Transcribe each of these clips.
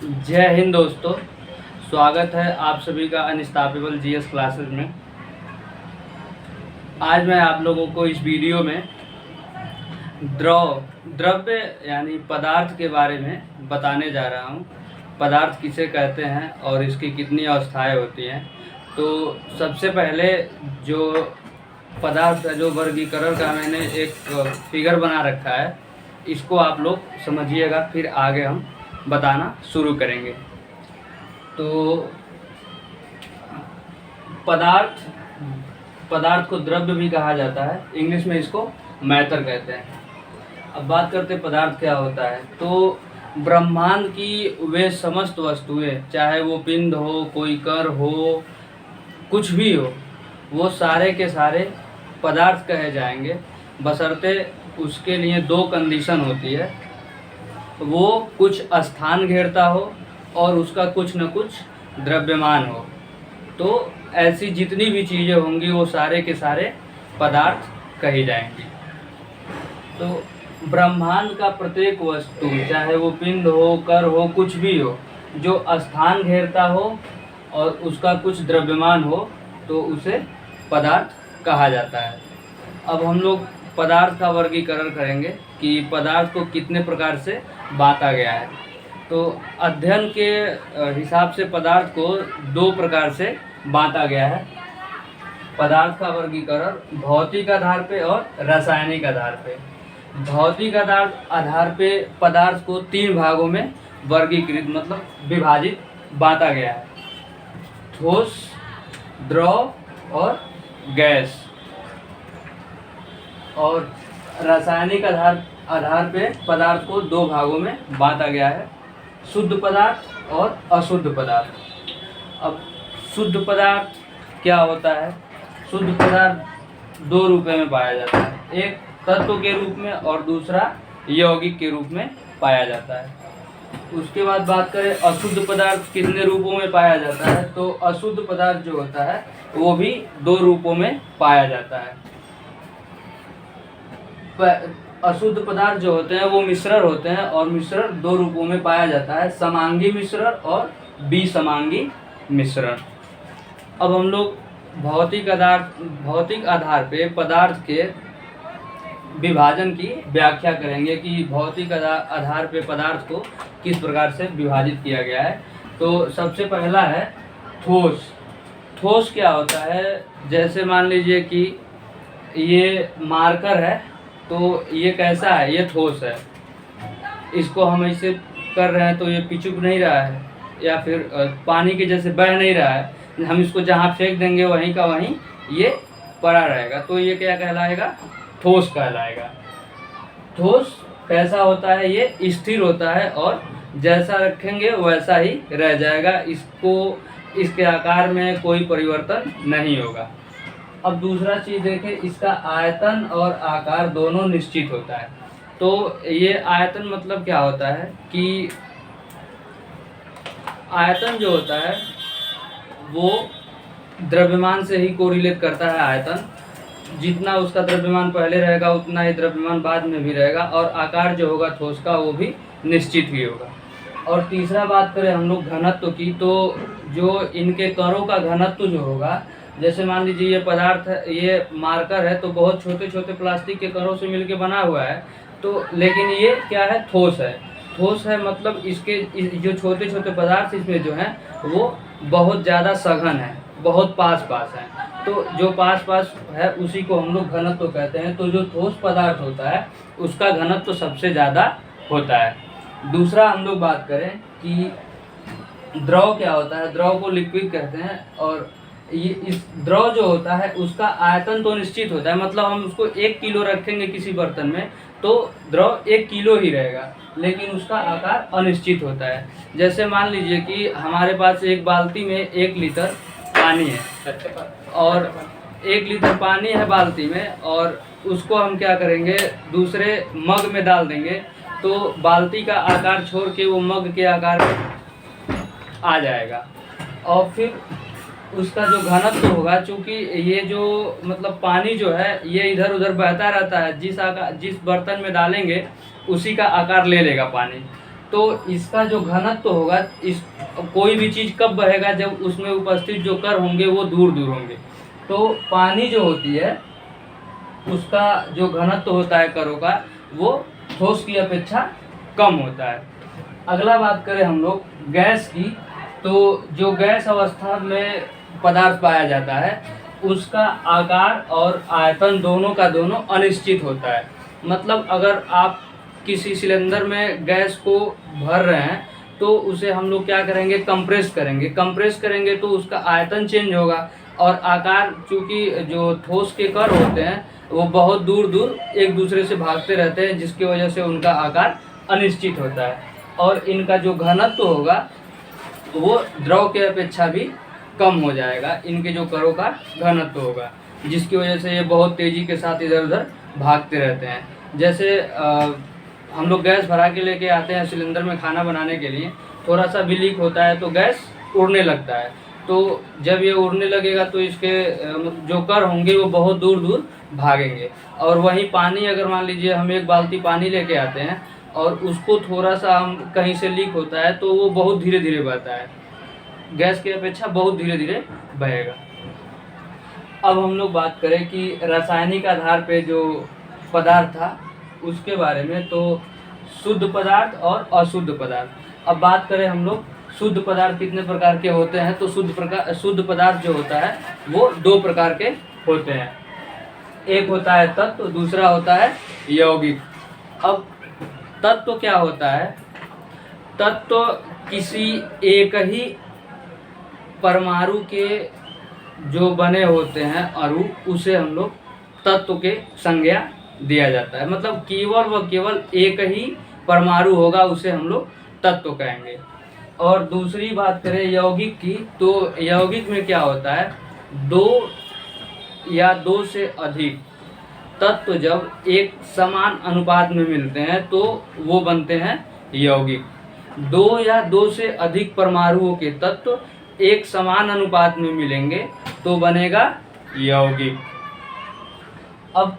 जय हिंद दोस्तों। स्वागत है आप सभी का अनस्टॉपेबल जीएस क्लासेस में। आज मैं आप लोगों को इस वीडियो में द्रव्य यानी पदार्थ के बारे में बताने जा रहा हूँ। पदार्थ किसे कहते हैं और इसकी कितनी अवस्थाएं होती हैं। तो सबसे पहले जो पदार्थ जो वर्गीकरण का मैंने एक फिगर बना रखा है, इसको आप लोग समझिएगा, फिर आगे हम बताना शुरू करेंगे। तो पदार्थ को द्रव्य भी कहा जाता है, इंग्लिश में इसको मैटर कहते हैं। अब बात करते हैं पदार्थ क्या होता है। तो ब्रह्मांड की वे समस्त वस्तुएं, चाहे वो पिंड हो, कोई कण हो, कुछ भी हो, वो सारे के सारे पदार्थ कहे जाएंगे, बशर्ते उसके लिए दो कंडीशन होती है। वो कुछ स्थान घेरता हो और उसका कुछ न कुछ द्रव्यमान हो। तो ऐसी जितनी भी चीज़ें होंगी वो सारे के सारे पदार्थ कही जाएंगी। तो ब्रह्मांड का प्रत्येक वस्तु, चाहे वो पिंड हो, कण हो, कुछ भी हो, जो स्थान घेरता हो और उसका कुछ द्रव्यमान हो, तो उसे पदार्थ कहा जाता है। अब हम लोग पदार्थ का वर्गीकरण करेंगे कि पदार्थ को कितने प्रकार से बांटा गया है। तो अध्ययन के हिसाब से पदार्थ को दो प्रकार से बांटा गया है। पदार्थ का वर्गीकरण भौतिक आधार पे और रासायनिक आधार पे। भौतिक आधार पे पदार्थ को तीन भागों में वर्गीकृत मतलब विभाजित बांटा गया है: ठोस, द्रव और गैस। और रासायनिक आधार पे पदार्थ को दो भागों में बांटा गया है: शुद्ध पदार्थ और अशुद्ध पदार्थ। अब शुद्ध पदार्थ क्या होता है? शुद्ध पदार्थ दो रूपों में पाया जाता है, एक तत्व के रूप में और दूसरा यौगिक के रूप में पाया जाता है। उसके बाद बात करें अशुद्ध पदार्थ कितने रूपों में पाया जाता है, तो अशुद्ध पदार्थ जो होता है वो भी दो रूपों में पाया जाता है। अशुद्ध पदार्थ जो होते हैं वो मिश्रण होते हैं और मिश्रण दो रूपों में पाया जाता है: समांगी मिश्रण और विसमांगी मिश्रण। अब हम लोग भौतिक आधार पे पदार्थ के विभाजन की व्याख्या करेंगे कि भौतिक आधार पे पदार्थ को किस प्रकार से विभाजित किया गया है। तो सबसे पहला है ठोस। ठोस क्या होता है? जैसे मान लीजिए कि ये मार्कर है, तो ये कैसा है? ये ठोस है। इसको हम ऐसे कर रहे हैं तो ये पिचुक नहीं रहा है या फिर पानी के जैसे बह नहीं रहा है। हम इसको जहाँ फेंक देंगे वहीं का वहीं ये पड़ा रहेगा, तो ये क्या कहलाएगा? ठोस कहलाएगा। ठोस कैसा होता है? ये स्थिर होता है और जैसा रखेंगे वैसा ही रह जाएगा, इसके आकार में कोई परिवर्तन नहीं होगा। अब दूसरा चीज़ देखें, इसका आयतन और आकार दोनों निश्चित होता है। तो ये आयतन मतलब क्या होता है कि आयतन जो होता है वो द्रव्यमान से ही कोरिलेट करता है। आयतन जितना उसका द्रव्यमान पहले रहेगा उतना ही द्रव्यमान बाद में भी रहेगा, और आकार जो होगा ठोस का वो भी निश्चित ही होगा। और तीसरा बात करें हम लोग घनत्व की, तो जो इनके कणों का घनत्व जो होगा, जैसे मान लीजिए ये पदार्थ है, ये मार्कर है, तो बहुत छोटे छोटे प्लास्टिक के कणों से मिलके बना हुआ है, तो लेकिन ये क्या है? ठोस है। ठोस है मतलब इसके जो छोटे छोटे पदार्थ इसमें जो हैं वो बहुत ज़्यादा सघन है, बहुत पास है। तो जो पास है उसी को हम लोग घनत्व कहते हैं। तो जो ठोस पदार्थ होता है उसका घनत्व सबसे ज़्यादा होता है। दूसरा हम लोग बात करें कि द्रव क्या होता है। द्रव को लिक्विड कहते हैं, और ये इस द्रव जो होता है उसका आयतन तो निश्चित होता है, मतलब हम उसको 1 किलो रखेंगे किसी बर्तन में तो द्रव 1 किलो ही रहेगा, लेकिन उसका आकार अनिश्चित होता है। जैसे मान लीजिए कि हमारे पास एक बाल्टी में 1 लीटर पानी है और 1 लीटर पानी है बाल्टी में, और उसको हम क्या करेंगे? दूसरे मग में डाल देंगे, तो बाल्टी का आकार छोड़ के वो मग के आकार में आ जाएगा। और फिर उसका जो घनत्व होगा, चूँकि ये जो मतलब पानी जो है ये इधर उधर बहता रहता है, जिस बर्तन में डालेंगे उसी का आकार ले लेगा पानी। तो इसका जो घनत्व होगा, इस कोई भी चीज़ कब बहेगा, जब उसमें उपस्थित जो कण होंगे वो दूर दूर होंगे। तो पानी जो होती है उसका जो घनत्व होता है कणों का, वो ठोस की अपेक्षा कम होता है। अगला बात करें हम लोग गैस की, तो जो गैस अवस्था में पदार्थ पाया जाता है उसका आकार और आयतन दोनों का दोनों अनिश्चित होता है। मतलब अगर आप किसी सिलेंडर में गैस को भर रहे हैं तो उसे हम लोग क्या करेंगे, कंप्रेस करेंगे तो उसका आयतन चेंज होगा और आकार, चूँकि जो ठोस के कण होते हैं वो बहुत दूर दूर एक दूसरे से भागते रहते हैं, जिसकी वजह से उनका आकार अनिश्चित होता है और इनका जो घनत्व होगा वो द्रव के अपेक्षा भी कम हो जाएगा। इनके जो कणों का घनत्व होगा, जिसकी वजह से ये बहुत तेज़ी के साथ इधर उधर भागते रहते हैं। जैसे हम लोग गैस भरा के लेके आते हैं सिलेंडर में खाना बनाने के लिए, थोड़ा सा भी लीक होता है तो गैस उड़ने लगता है। तो जब ये उड़ने लगेगा तो इसके जो कण होंगे वो बहुत दूर दूर भागेंगे। और वहीं पानी, अगर मान लीजिए हम एक बाल्टी पानी लेके आते हैं और उसको थोड़ा सा हम कहीं से लीक होता है तो वो बहुत धीरे धीरे बहता है, गैस की अपेक्षा बहुत धीरे धीरे बहेगा। अब हम लोग बात करें कि रासायनिक आधार पे जो पदार्थ था उसके बारे में, तो शुद्ध पदार्थ और अशुद्ध पदार्थ। अब बात करें हम लोग शुद्ध पदार्थ कितने प्रकार के होते हैं, तो शुद्ध पदार्थ जो होता है वो दो प्रकार के होते हैं। एक होता है तत्व, दूसरा होता है यौगिक। अब तत्व क्या होता है, तत्व किसी एक ही परमाणु के जो बने होते हैं अणु, उसे हम लोग तत्व के संज्ञा दिया जाता है। मतलब केवल व केवल एक ही परमाणु होगा उसे हम लोग तत्व कहेंगे। और दूसरी बात करें यौगिक की, तो यौगिक में क्या होता है, दो या दो से अधिक तत्व जब एक समान अनुपात में मिलते हैं तो वो बनते हैं यौगिक। दो या दो से अधिक परमाणुओं के तत्व एक समान अनुपात में मिलेंगे तो बनेगा यौगिक। अब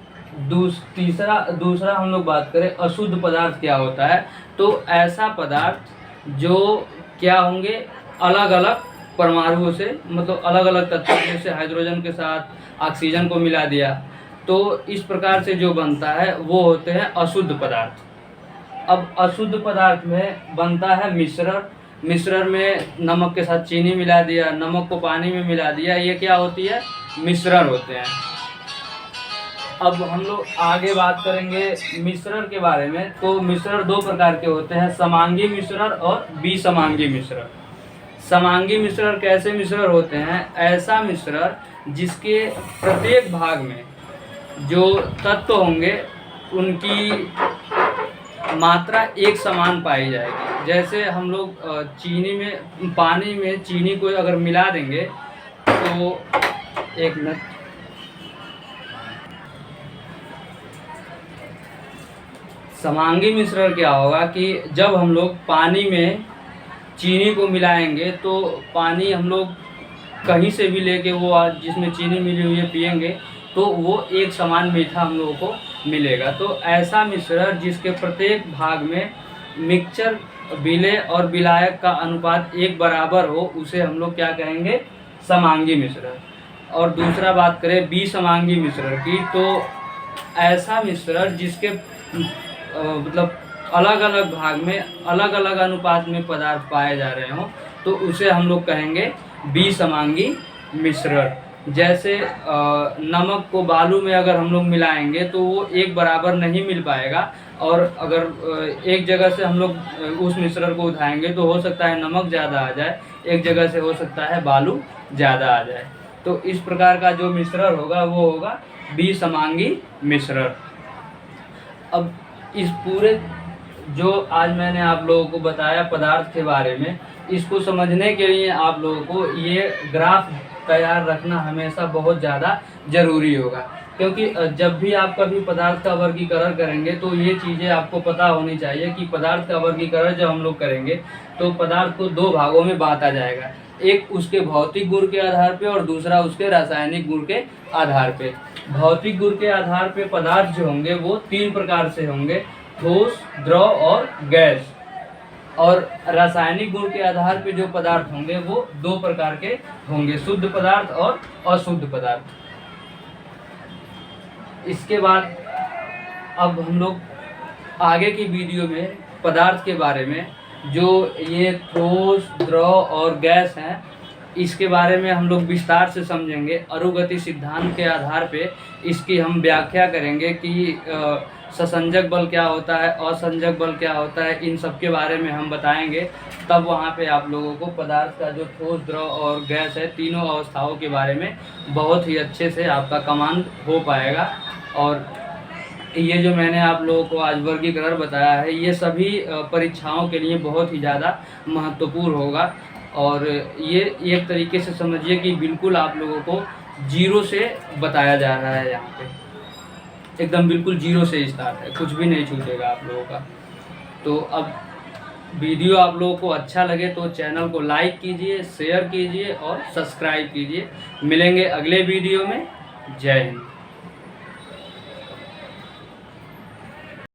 दूसरा हम लोग बात करें अशुद्ध पदार्थ क्या होता है, तो ऐसा पदार्थ जो क्या होंगे, अलग अलग परमाणुओं से, मतलब अलग अलग तत्वों, जैसे हाइड्रोजन के साथ ऑक्सीजन को मिला दिया, तो इस प्रकार से जो बनता है वो होते हैं अशुद्ध पदार्थ। अब अशुद्ध पदार्थ में बनता है मिश्रण में नमक के साथ चीनी मिला दिया, नमक को पानी में मिला दिया, ये क्या होती है, मिश्रण होते हैं। अब हम लोग आगे बात करेंगे मिश्रण के बारे में, तो मिश्रण दो प्रकार के होते हैं, समांगी मिश्रण और विसमांगी मिश्रण। समांगी मिश्रण कैसे मिश्रण होते हैं, ऐसा मिश्रण जिसके प्रत्येक भाग में जो तत्व होंगे उनकी मात्रा एक समान पाई जाएगी। जैसे हम लोग पानी में चीनी को अगर मिला देंगे तो, एक मिनट, समांगी मिश्रण क्या होगा कि जब हम लोग पानी में चीनी को मिलाएंगे तो पानी हम लोग कहीं से भी लेके वो जिसमें चीनी मिली हुई है पिएंगे तो वो एक समान मीठा हम लोगों को मिलेगा। तो ऐसा मिश्रण जिसके प्रत्येक भाग में मिक्सचर, विलेय और विलायक का अनुपात एक बराबर हो, उसे हम लोग क्या कहेंगे, समांगी मिश्रण। और दूसरा बात करें विसमांगी मिश्रण की, तो ऐसा मिश्रण जिसके मतलब अलग अलग भाग में अलग अलग अनुपात में पदार्थ पाए जा रहे हों, तो उसे हम लोग कहेंगे विसमांगी मिश्रण। जैसे नमक को बालू में अगर हम लोग मिलाएंगे तो वो एक बराबर नहीं मिल पाएगा, और अगर एक जगह से हम लोग उस मिश्रण को उठाएंगे तो हो सकता है नमक ज़्यादा आ जाए, एक जगह से हो सकता है बालू ज़्यादा आ जाए। तो इस प्रकार का जो मिश्रण होगा वो होगा विसमांगी मिश्रण। अब इस पूरे जो आज मैंने आप लोगों को बताया पदार्थ के बारे में, इसको समझने के लिए आप लोगों को ये ग्राफ तैयार रखना हमेशा बहुत ज़्यादा ज़रूरी होगा, क्योंकि जब भी आप कभी पदार्थ का वर्गीकरण करेंगे तो ये चीज़ें आपको पता होनी चाहिए कि पदार्थ का वर्गीकरण जब हम लोग करेंगे तो पदार्थ को दो भागों में बांटा जाएगा, एक उसके भौतिक गुण के आधार पे और दूसरा उसके रासायनिक गुण के आधार पे। भौतिक गुण के आधार पे पदार्थ जो होंगे वो तीन प्रकार से होंगे, ठोस, द्रव और गैस। और रासायनिक गुण के आधार पे जो पदार्थ होंगे वो 2 प्रकार के होंगे, शुद्ध पदार्थ और अशुद्ध पदार्थ। इसके बाद अब हम लोग आगे की वीडियो में पदार्थ के बारे में, जो ये ठोस, द्रव और गैस हैं, इसके बारे में हम लोग विस्तार से समझेंगे। अणुगति सिद्धांत के आधार पे इसकी हम व्याख्या करेंगे कि ससंजक बल क्या होता है, असंजक बल क्या होता है, इन सब के बारे में हम बताएंगे। तब वहाँ पे आप लोगों को पदार्थ का जो ठोस, द्रव और गैस है, तीनों अवस्थाओं के बारे में बहुत ही अच्छे से आपका कमांड हो पाएगा। और ये जो मैंने आप लोगों को आज वर्गीकरण बताया है, ये सभी परीक्षाओं के लिए बहुत ही ज़्यादा महत्वपूर्ण होगा। और ये एक तरीके से समझिए कि बिल्कुल आप लोगों को जीरो से बताया जा रहा है। यहाँ पे एकदम बिल्कुल जीरो से स्टार्ट है, कुछ भी नहीं छूटेगा आप लोगों का। तो अब वीडियो आप लोगों को अच्छा लगे तो चैनल को लाइक कीजिए, शेयर कीजिए और सब्सक्राइब कीजिए। मिलेंगे अगले वीडियो में। जय हिंद।